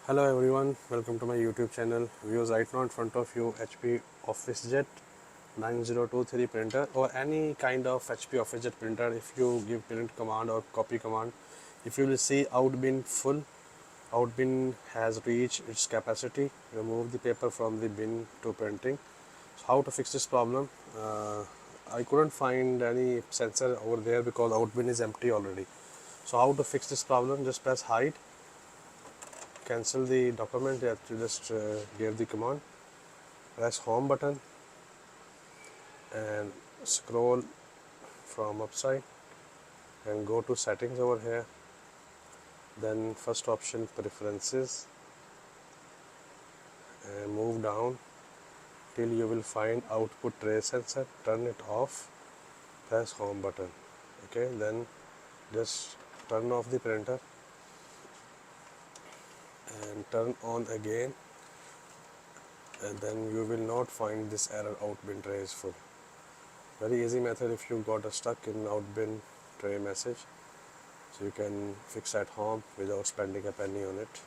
Hello everyone, welcome to my YouTube channel. Viewers, right now in front of you HP Officejet 9023 printer or any kind of HP Officejet printer. If you give print command or copy command, if you will see out bin full, out bin has reached its capacity. Remove the paper from the bin to printing. So how to fix this problem? I couldn't find any sensor over there because out bin is empty already. So how to fix this problem? Just press hide, cancel the document that you just gave the command, press home button and scroll from upside and go to settings over here. Then first option preferences and move down till you will find output tray sensor. Turn it off, press home button. Okay, then just turn off the printer and turn on again, and then you will not find this error out bin tray is full. Very easy method if you got stuck in out bin tray message, so you can fix at home without spending a penny on it.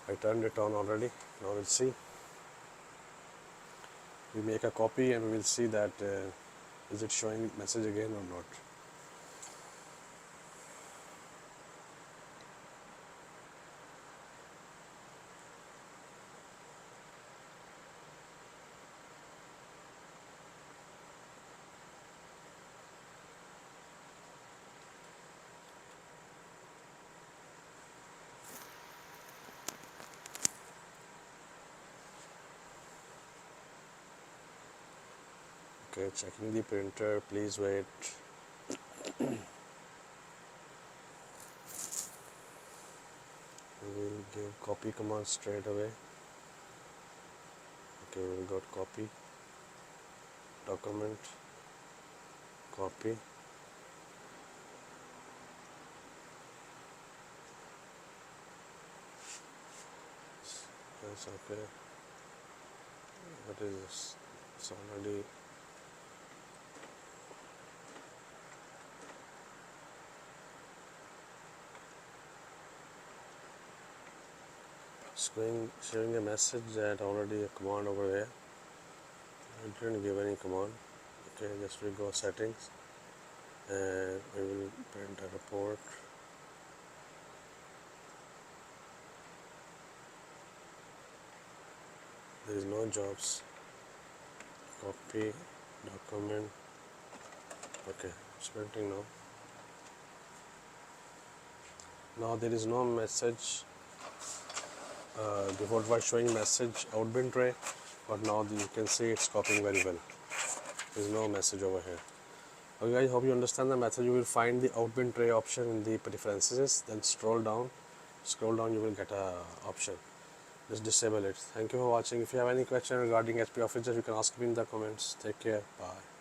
I turned it on already. Now we'll see. We make a copy and we will see that is it showing message again or not. Okay, checking the printer, please wait. We'll give copy command straight away. Okay, we got copy, document, copy. That's okay. What is this? It's already showing a message that already a command over there. I didn't give any command. Okay, just we go settings and we will print a report. There is no jobs. Copy, document. Okay, it's printing now. Now there is no message. Before it was showing message out bin tray, but now you can see it's copying very well. There is no message over here. Okay guys, hope you understand the method. You will find the out bin tray option in the preferences, then scroll down you will get a option. Just disable it. Thank you for watching. If you have any question regarding HP Office, you can ask me in the comments. Take care. Bye.